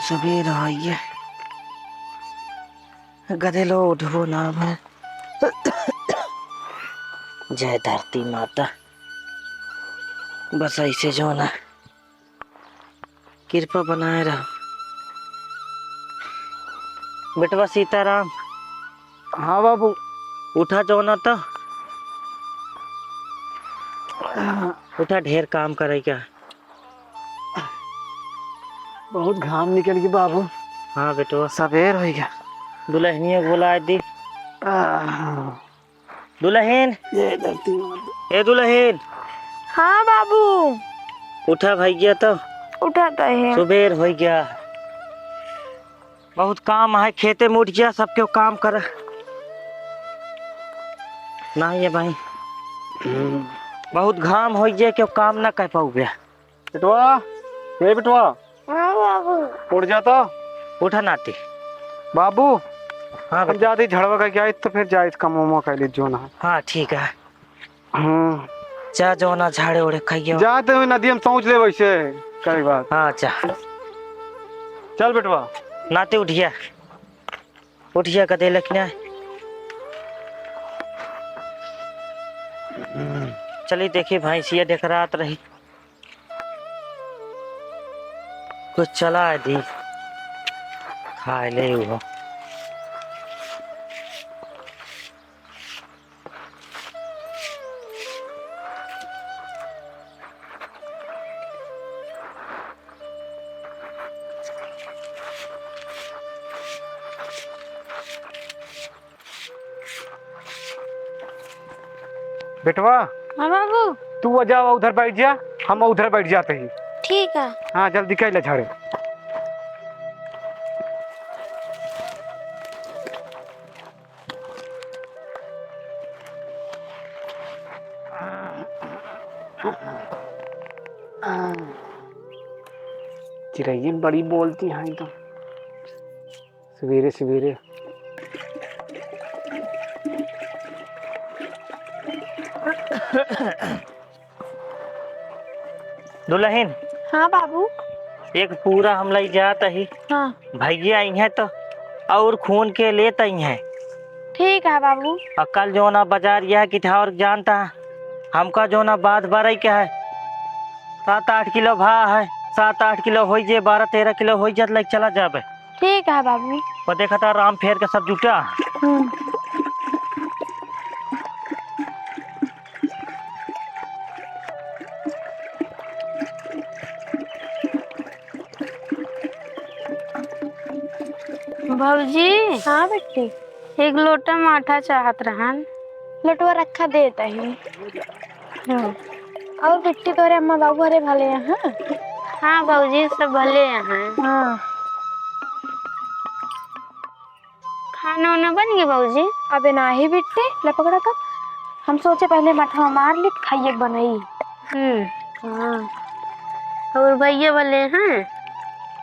सवेर आइए गधेलो उठबो ना मैं। जय धरती माता, बस ऐसे जो ना कृपा बनाए रहो। बेटवा सीताराम, हाँ बाबू। उठा जो ना तो उठा, ढेर काम करे क्या। बहुत घाम निकल गई बाबू। हाँ बेटवा, सवेर हो गया। दुल्हनिया बोला दी। दुल्हन, ये धरती माता। ए दुल्हन, हाँ बाबू। उठा भैया तो उठाता है। सुबेर हो गया। बहुत काम है, खेते में उठ गया, सब क्यों काम कर ना ये भाई। बहुत घाम हो गया, क्यों काम ना कर पाऊ गया। बेटवा, ये बेटवा हाँ बाबू। उठ जाता उठा नाती। बाबू। हाँ हम बेटा, जाते झड़वा का क्या तो फिर जाए कम उमा कर ली जो ना। हाँ ठीक है। चा जो ना झाड़े उड़े खाइए। जाते हुए नदी हम सोच ले वैसे कई बात। हाँ चा चल बेटवा। नाते उठिया, उठिया कदे लखना। चलिए देखिए भैंसिया देख रात रही, कुछ चला है दी खाए ले वो। बेटवा हाँ बाबू। तू जा उधर बैठ जा, हम उधर बैठ जाते ही। ठीक है। हाँ जल्दी कह ले झाड़े। चिड़ैया बड़ी बोलती हैं तो सवेरे सवेरे। दुल्हन, हाँ बाबू। एक पूरा हम लग जाता ही। हाँ भैया आई हैं तो और खून के लेते ही हैं। ठीक है बाबू। और कल जो ना बाजार यह कि था और जानता है हमका जो ना बात बरई क्या है, 7-8 किलो भा है, 7-8 किलो हो जे, 12-13 किलो हो जात लग चला जाबे। ठीक है बाबू। वो देखा था राम फेर के सब जुटा। भौजी। हाँ बेटी। एक लोटा माठा चाहत रहन। लोटवा रखा देता ही। और बेटी तोरे अम्मा बाबू हरे भले हैं। हाँ भौजी सब भले हैं। हाँ। खाना वाना बन गया भौजी? अबे ना ही बेटे, ले पकड़ा तो। हम सोचे पहले मठवा मार ली खाइए बनाई। हाँ। और भैया भले हैं?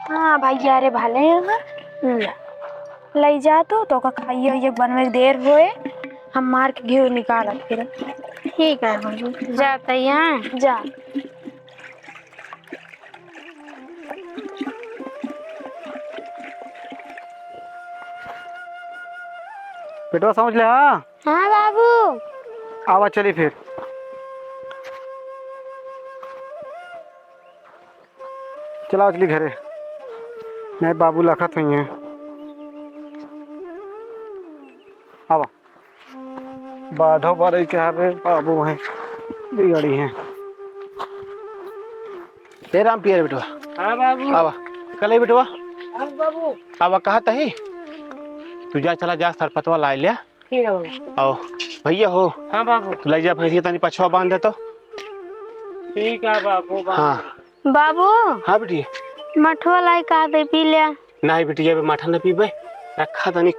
हाँ भैया अरे भले हैं। ले जा तो का खाइए ये बनवे देर होए, हम मार के घी निकाल फिर। ठीक है भौजी, जाता यहाँ जा। बेटवा समझ ले। हाँ हाँ बाबू। आवा चली फिर। चला चली घरे, नहीं बाबू लखत हुई हैं। आवा बाधो बारे क्या रे बाबू हैं बिगड़ी हैं। हे राम पियर बेटवा। हाँ बाबू। आवा कल बेटवा। हाँ बाबू। आवा कहा तही तू जा, चला जा सरपतवा ला लिया। ठीक है आओ भैया हो। हाँ बाबू। तू ले जा भैंसिया तनी पछवा बांध दे तो। ठीक है बाबू। हाँ बाबू हाँ बेटी। मठवा लाई का दे पी लिया। नहीं बेटी अब माठा न पीबे, रखा तनी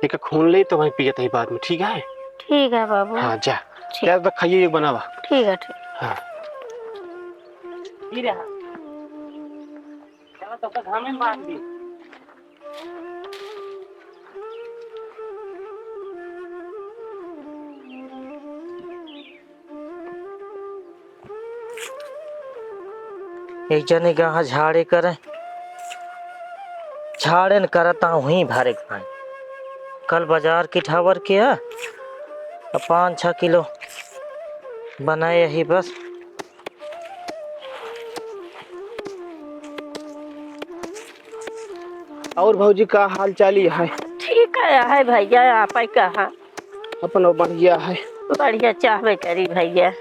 एक खून ले तो वहीं पिए तही बाद में। ठीक है। ठीक है बाबू। हाँ जा, क्या तो खाइए एक बनावा। ठीक है ठीक। हाँ पी रहा तो का घामे मार दी। एक जने कहा झाड़े करे, झाड़न करता वहीं भरे खाए। कल बाजार की ठावर के 5-6 किलो बनाए ही बस। और भौजी का हाल चाली है? ठीक है भैया, आप ही कहा अपन बढ़िया है। बढ़िया चाहबे करी भैया।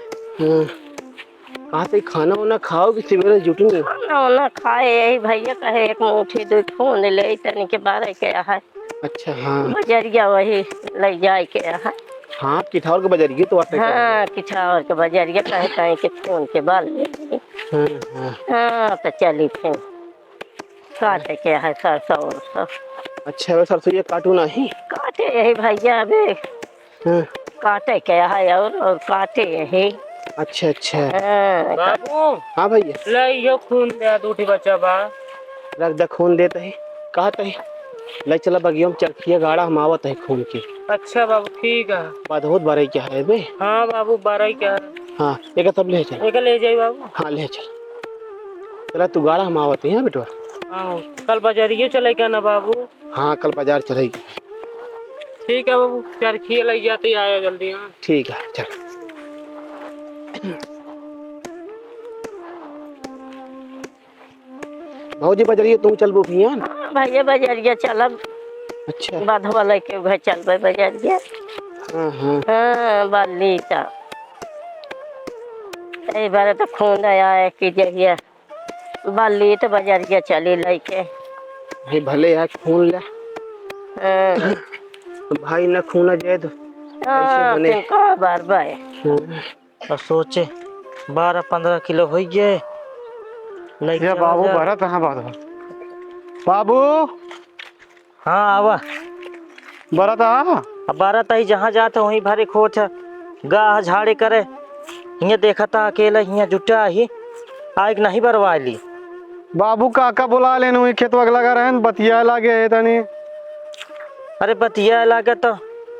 कहा थे खाना वाना खाओ कि सवेरे जुटी नहीं? खाना वाना खाए यही भैया कहे एक मुट्ठी दूध खून ले तनी के बारे के है। अच्छा हाँ। बजरिया वही ले जाए के है। हाँ किठौर के बजरिए तो आते हाँ किछावर के बजरिया कहे कहीं के खून के बाल ले ली। हाँ तो चली फिर काटे के है सरसों उरसों। अच्छा वे सरसों ये काटू नहीं? काटे यही भैया अबे काटे के है और काटे यही। अच्छा अच्छा। हाँ बाबू हाँ भैया ले यो खून दे दूठी बच्चा बा। रख दे खून देते ही कहते ही ले चला बगियों में चरखिया गाड़ा हम आवत है खून की। अच्छा बाबू ठीक है। बहुत बारे क्या है बे? हाँ बाबू 12 क्या हाँ एक तब ले चल। एक ले जाए बाबू। हाँ ले चल। चला तू गाड़ा हम आवत है बेटवा। हाँ कल बाजारिए चले क्या ना बाबू? हाँ कल बाजार चलेगी। ठीक है बाबू, चरखी लग जाती आया जल्दी। हाँ ठीक है चल। भौजी बजरिए तू चल बो पिया। भैया बजरिया चलब अच्छा बाधवा लेके उधर चलबे बजरिया। हाँ हाँ हाँ बाली का यही बार तो खून आया है कि जहिया बाली तो बजरिया चली लेके। भाई भले यार खून ले हाँ भाई ना खून जाए तो हाँ बने? तुम कहाँ बार बाय और सोचे 12-15 किलो हो गए। ये बाबू भरत हाँ बाबू हाँ आवा। भरत हाँ। अब 12 तही जहाँ जाते वहीं भरे खोच गाह झाड़े करे। हियाँ देखा था अकेला हियाँ जुटा ही आग नहीं बरवा ली। बाबू काका बुला लेने हुई खेत वग लगा रहे बतिया लागे है तनी। अरे बतिया लगे तो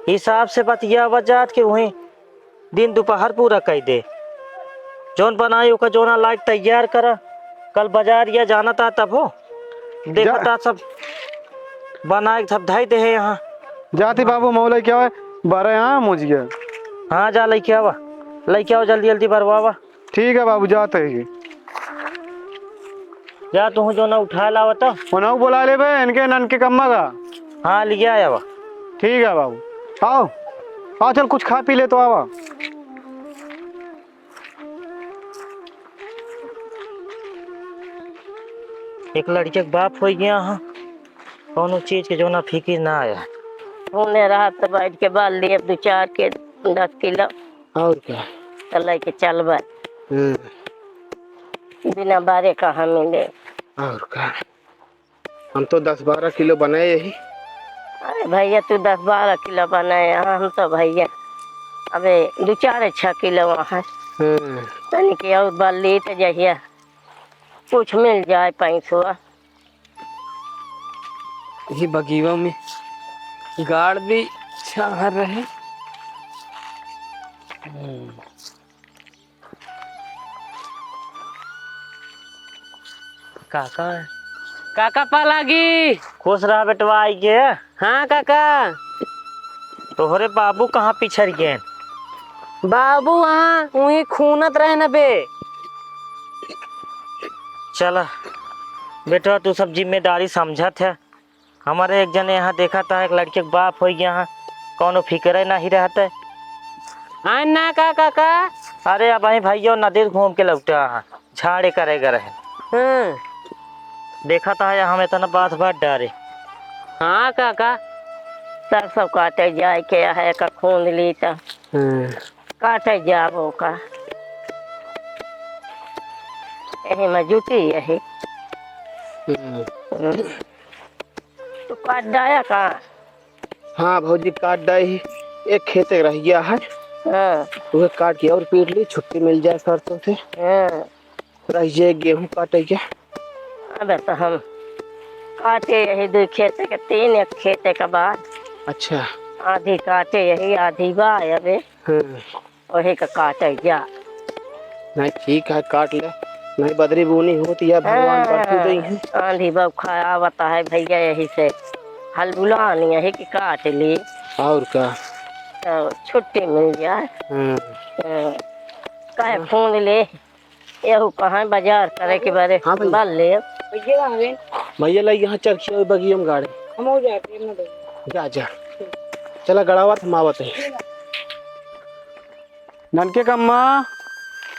हिसाब से बतिया वजात के वहीं दिन दोपहर पूरा कह दे। जोन बनाई का जोना लायक तैयार करा। कल बाजार या जाना था तब हो देखा था सब बनाए सब ढाई दे है यहाँ। जाती बाबू मौला क्या है बारह यहाँ मुझ गया। हाँ जा लेके आवा, लेके आओ जल्दी जल्दी बरवावा। ठीक है बाबू जाते हैं। जा तू जो ना उठा लावा तो उन्हें बुला ले बे इनके ननके कम्मा का। हाँ लिया आया वा। ठीक है बाबू आओ आओ चल कुछ खा पी ले तो आवा। एक लड़के के बाप हो गया हाँ कौन चीज के जो ना फिक्र ना आया। खूने रहा तो बैठ के बाल लिए 2-4 के 10 किलो और क्या तो लेके चलबे बिना बारे कहाँ मिले। और क्या हम तो 10-12 किलो बनाए यही। अरे भैया तू 10-12 किलो बनाए हम तो भैया अबे 2-4-6 किलो है तनी के और बाली तो जहिया कुछ मिल जाए पैसवा। ये बगीवा में गाड़ भी छाहर रहे। काका काका पालागी। खुश रहा बेटवा आई के। हाँ काका। तोहरे बाबू कहाँ पिछड़ गए? बाबू वहाँ वही खूनत रहे न बे। चला बेटा तू सब जिम्मेदारी समझत है। हमारे एक जने यहाँ देखा था एक लड़के के बाप हो गया यहाँ कौनो फिक्र नहीं रहता। हाँ ना का काका। अरे अब भैया नदी घूम के लौटा झाड़े करेगा रहे। हाँ देखा था हम इतना बात डरे। हाँ काका सरसों काटे जाए के है का खून ली तो काटे जाबो का यही में जुटी यही तो काट डाया का। हाँ भौजी काट डाई एक खेत रह गया है हाँ वह काट के और पीट ली छुट्टी मिल जाए सरसों से। हाँ रह जाए गेहूँ काटे क्या। अबे तो हम काटे यही 2 खेते के 3 एक खेते के बाद अच्छा आधी काटे यही आधी बा अबे वही का काटे जा। नहीं ठीक है काट ले नहीं बदरी बुनी होती है भगवान बरतू दई है। आंधी बौखा आवता है भैया, यही से हल बुलानी है कि काट ली और का। तो छुट्टी मिल जाए। कहे फोन ले यहू कहाँ बाजार करे के बारे हाँ भैया। बल ले भैया लाई यहाँ चरखी बगी हम गाड़े हम हो जाते हैं ना। जा जा चला गड़ावा थमावत है। ननके कम्मा,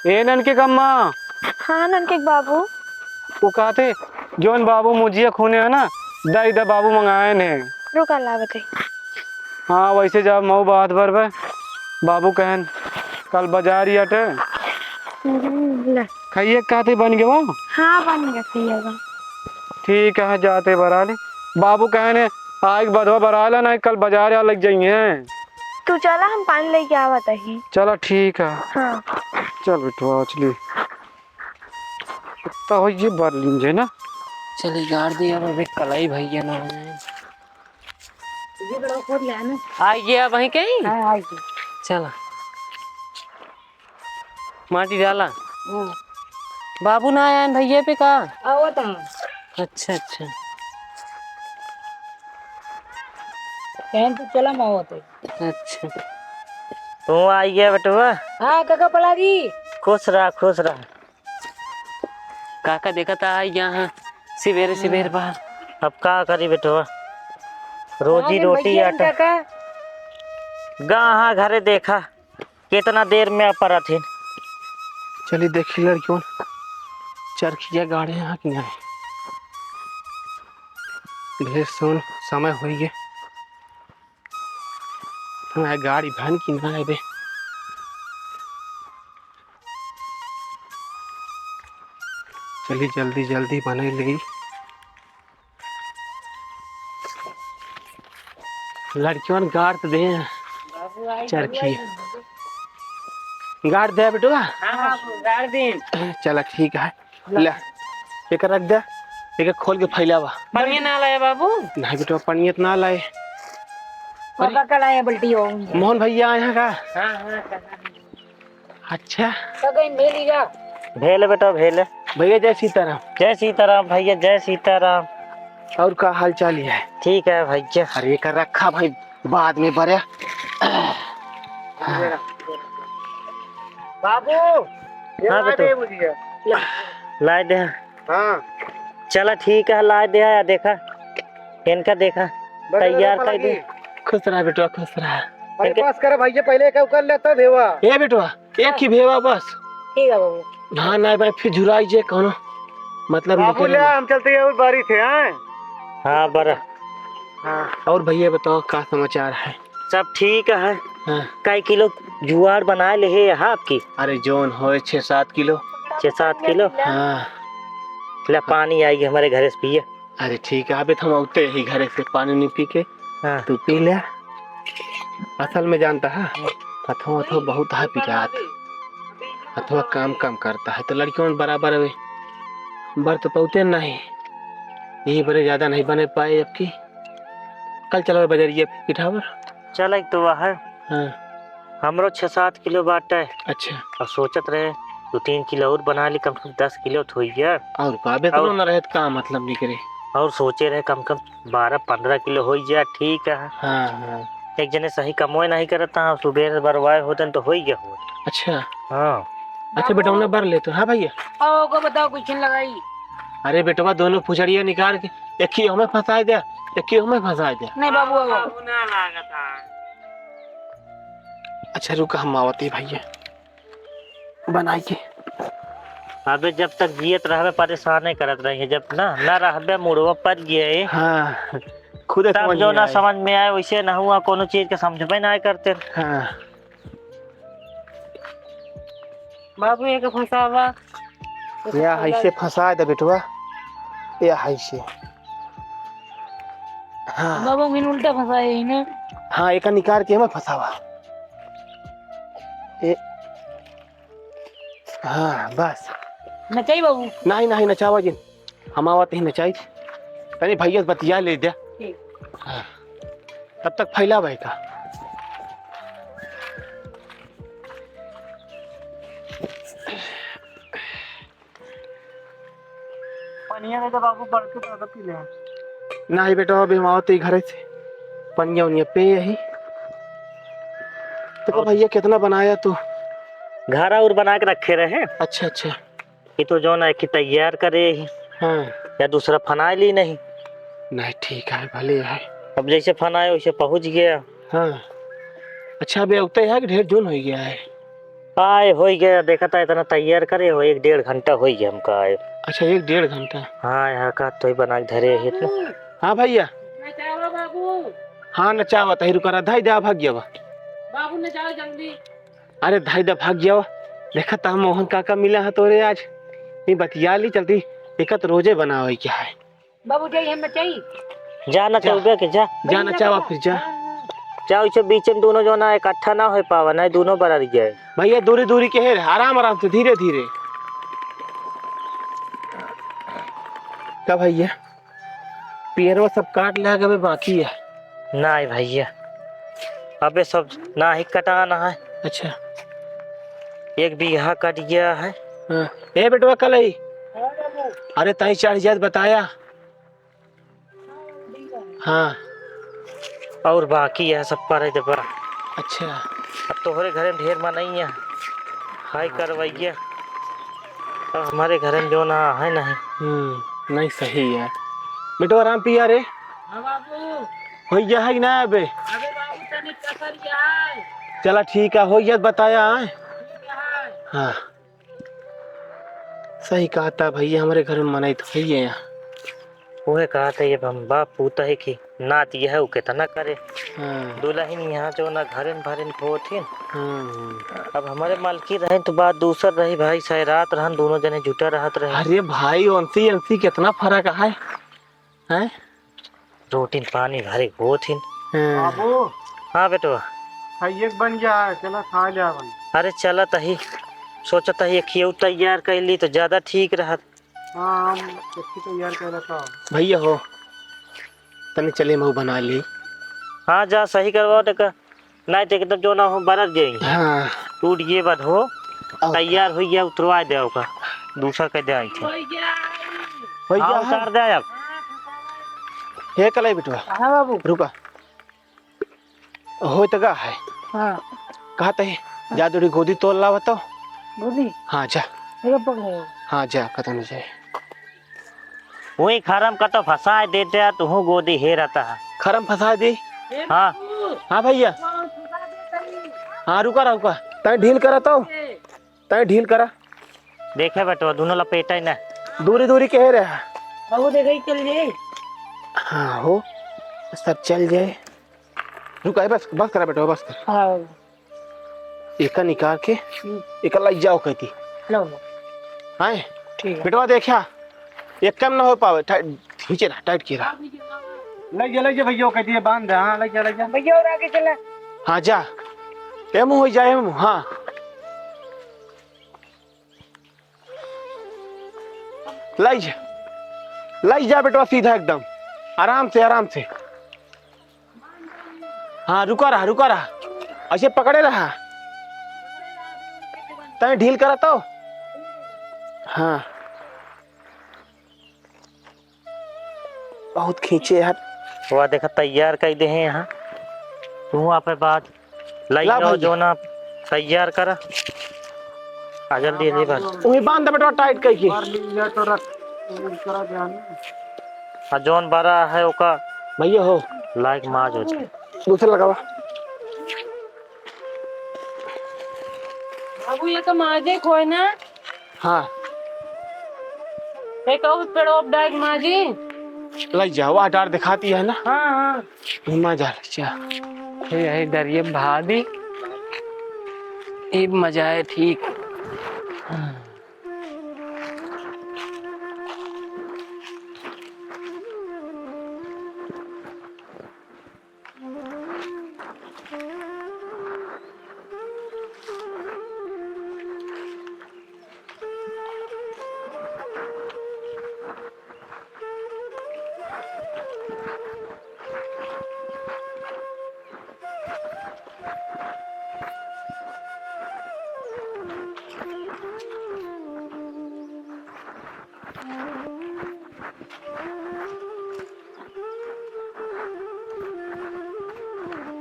ए ननके कम्मा, हाँ ननके बाबू। वो कहते जोन बाबू मुझिया खूने है ना, दई दा बाबू मंगाए ने। रुका ला बताई। हाँ वैसे जब मऊ बात भर बे बाबू कहन कल बाजार ही अटे ले। खाइए कहते बन गए वो। हाँ बन गया खाइएगा। ठीक है जाते बरा ले बाबू कहने आज बधवा बरा ला नहीं कल बाजार आ लग जाइए। तू चला हम पानी लेके आवत ही। चलो ठीक है। हाँ चल बिठवा चली इतना हो ये बर लीजिए ना। चले गाड़ दिया अबे कलाई भैया ना आ गया वहीं कहीं। चला माटी डाला। बाबू ना आया है भैया पे का। अच्छा अच्छा तो चला मावत अच्छा। तू आई गया बेटवा। हाँ काका पलागी। खुश रहा खुश रहा। काका देखा था यहाँ सवेरे सवेरे बाहर। अब का करी बेटवा, रोजी रोटी आटा काका गाहाँ घरे देखा कितना देर में अपरा थे। चलिए देखिए लड़कियों चरखिया गाड़े यहाँ की नहीं ढेर सोन समय हो गए। हमारे गाड़ी भन की ना है बे। चलिए जल्दी जल्दी बने ली। लड़कियों गाड़ तो दे चरखी गाड़ दे बेटुआ। चला ठीक है ले एक रख दे एक खोल के फैलावा। पानी ना लाया बाबू। नहीं बेटवा पानी इतना लाए। काका कलाए बल्टी हो। मोहन भैया यहाँ का। अच्छा काका इन भेली जा। भेल बेटा भेल। भैया जय सीताराम। जय सीताराम भैया जय सीताराम। और का हाल चाल है। ठीक है भैया। अरे कर रखा भाई बाद में बड़े। बाबू हाँ बेटा लाए दे। हाँ चला ठीक है लाए दे। देखा इनका देखा तैयार कर दे। खुश रहा बेटवा खुश रहा। इनके पास कर भैया पहले क्या कर लेता भेवा। ए बेटवा एक ही भेवा बस। ठीक है बाबू। हाँ नहीं भाई फिर झुराई जे कौनो मतलब बाबू ले हम चलते हैं बारी थे। हाँ बरा। हाँ और भैया बताओ क्या समाचार है। सब ठीक है। हाँ कई किलो जुआर बना ले है यहाँ आपकी। अरे जोन हो 6-7 किलो। 6-7 किलो। हाँ ले पानी आएगी हमारे घर से पिए। अरे ठीक है अभी तो हम उठते ही घरे से पानी नहीं पी के। हाँ तू पी ले। असल में जानता है अथवा अथवा बहुत है पिजात अथवा काम कम करता है तो लड़कियों में बराबर है बर तो पौते नहीं यही बड़े ज्यादा नहीं बने पाए जबकि कल चलो बाजारिए पिठावर। चल एक तो है हाँ हमरो 6-7 किलो बाट है। अच्छा और सोचत रहे 2-3 किलो और बना ली कम से कम 10 किलो तो हुई है। और काबे तो और- ना रहे का मतलब नहीं करे। और सोचे रहे कम 12-15 किलो हो जाए ठीक है। हाँ हाँ एक जने सही कमोए नहीं करता सुबह बरवाए होते तो हो गया हो। अच्छा हाँ अच्छा बेटा उन्हें बर ले तो। हाँ भैया आओ को बताओ कुछ लगाई। अरे बेटवा दोनों फुचड़िया निकाल के एक ही हमें फंसा दे एक ही हमें फंसा दे। नहीं बाबू आओ। अच्छा रुका हम आवती भैया बनाइए। अबे जब तक जियत रहबे परेशान नहीं करत रही जब ना रहबे मुड़वा पर गए। हाँ खुद तब जो ना समझ में आए वैसे ना हुआ कोनो चीज के समझबे ना करते। हाँ बाबू एक फंसावा। या ऐसे फंसा दे बेटवा या ऐसे। हाँ बाबू मैंने उल्टा फंसाए ही ना। हाँ एक निकाल के हमें फंसावा। ए हाँ बस नचाई बाबू। नहीं नहीं नचावा जिन हम आवत ही नचाई तनी भैया बतिया ले दे। हाँ तब तक फैला भाई का। पनिया में तो बाबू बढ़ के ज्यादा पी ले। नहीं बेटा अभी हम आवते ही घरे से पनिया उनिया पे यही तो भैया कितना बनाया तू? घारा और बना के रखे रहे। अच्छा अच्छा। ये तो जो ना कि तैयार करे ही हाँ या दूसरा फना ली नहीं। नहीं ठीक है भले है। अब जैसे फना है वैसे पहुंच गया। हाँ अच्छा अभी उगते है कि ढेर जून हो गया है? आए हो गया देखा था इतना तैयार करे हो 1-1.5 घंटा हो गया हमका आए। अच्छा 1-1.5 घंटा। हाँ यहाँ का तो ही बना के धरे ही इतना। हाँ भैया नचाओ बाबू। हाँ नचावा तही रुका रहा धाई दा भाग गया। बाबू नचाओ जल्दी। अरे धाई दा भाग गया देखा था मोहन काका मिला है तोरे आज नहीं बतिया ली चलती एक रोजे बना क्या है। बाबू जाइए हम नचाई। जाना चाहिए कि जा जा नचावा फिर जा। जाओ इसे बीच में दोनों जो ना इकट्ठा ना हो पावा ना दोनों बराबर जाए। भैया दूरी दूरी के है आराम आराम से धीरे धीरे। क्या भैया पेड़वा सब काट ले गए बाकी है? नहीं भैया अबे सब ना ही कटाना है। अच्छा 1 बीघा कट गया है। हाँ ए बेटवा कल आई। अरे तही चढ़ जात बताया। हाँ और बाकी है सब पर बड़ा। अच्छा अब तोहरे घर में ढेर नहीं है हाय करवैया अब हमारे घर में जो ना है नहीं। नहीं सही है बेटवा आराम पिया रे। हाँ बाबू। हो गया है कि ना अबे? अबे बाबू तनिक कसर जाए। चला ठीक है हो गया बताया है। ठीक है। हाँ सही कहा था भैया हमारे घर में मनाई तो है ही है यहाँ। वह कहा था ये हम बाप पूता है कि नात यह है वो कितना करे। हाँ दुल्हन यहाँ जो ना घर में भरे होथिन। हाँ। अब हमारे मालकी रहे तो बात दूसर रही भाई सारी रात रहन दोनों जने जुटा रहत रहे। अरे भाई अंसी अंसी कितना फर्क है हैं? रोटी पानी भरे होथिन। हाँ। बाबू हाँ बेटवा खाइए बन गया है चला खा जा बन। अरे चला तही सोचता है खियो तैयार कर ली तो ज्यादा ठीक रहत। हाँ हम अच्छी तैयार कर रखा। भैया हो तने चले मैं बना ली। हाँ जा सही करवाओ टेका नहीं तो एकदम जो ना हो बरत जाएंगे। हाँ टूट ये बद हो तैयार हो गया उतरवा दे का दूसरा कह दे आई थे। हो हाँ गया उतार दे अब। हे कलाई बेटवा हाँ बाबू। रुका हो तो गा है। हाँ कहा तही जा दूरी गोदी तोड़ ला बताओ। बोली। हाँ जा ये पकड़ो। हाँ जा खत्म हो जाए। वही खरम का तो फंसा देते तू गोदी हे रहता है। खरम फंसा दी। हाँ हाँ भैया हाँ रुका रुका तय ढील करा तो तय ढील करा। देखे बेटो दोनों लपेटा ही ना दूरी दूरी कह रहा। बाबू देखा ही चल जाए। हाँ हो सब चल जाए। रुका बस बस करा बेटा बस कर। हाँ एक निकाल के एक लाई जाओ कहती लो हाँ ठीक है। बेटवा देखा एक कम ना हो पावे खींचे ना टाइट किया। लग जा भैया कहती है बांध दे। हाँ लग जा भैया और आगे चला। हाँ जा एम हो जाए एम हाँ लाई जा बेटवा सीधा एकदम आराम से। हाँ रुका रहा ऐसे पकड़े रहा तय ढील करा तो। हाँ बहुत खींचे यार। वह देखा तैयार कर दे हैं यहाँ तू वहाँ पे बात लाई ला जाओ भाई। जो ना तैयार करा आ जल्दी जल्दी बात। वही बांध दे बेटा टाइट करके। मार लिया तो रख करा ध्यान। और जोन बड़ा है ओका भैया हो लाइक माज हो जाए। दूसरा लगावा। बाबू ये तो माजे खोए ना। हाँ एक और पेड़ो डाइक माजी। लग जाओ आटार दिखाती है ना। हाँ हाँ मजा लग जा। ये डरिए भादी ये मजा है ठीक।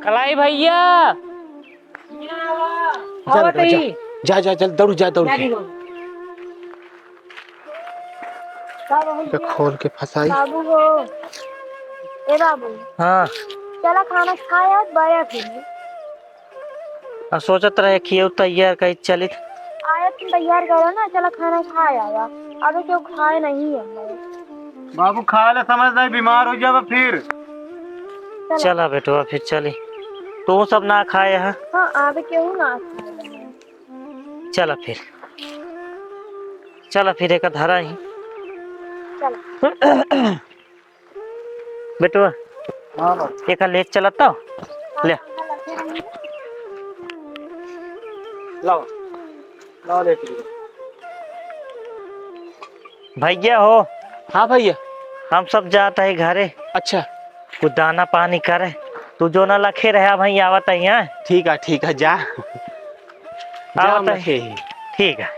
कलाई भैया जा बेटा, जा जा जा दौड़ जा दौड़ के। ये खोल के फंसाई। बाबू हो, ए बाबू, हाँ चला खाना खाया बाया फिर अब सोचत रहे कि तैयार कहीं चली। आया तुम तैयार करो ना, चला खाना खाया या अबे क्यों खाए नहीं है बाबू खा ले, समझ नहीं बीमार हो जाए फिर। चला बेटवा फिर चली, तू सब ना खाए है। हाँ आबे क्यों ना खाए। चला फिर, चला फिर एक धरा ही चला बेटवा। एक ले चलता ले लाओ लाओ ले। भैया हो, हाँ भैया। हम सब जाता है घरे, अच्छा कुछ दाना पानी करे। तू जो ना लखे रहा भाई आवत है यहाँ। ठीक है जा आवत है, लखे। ठीक है।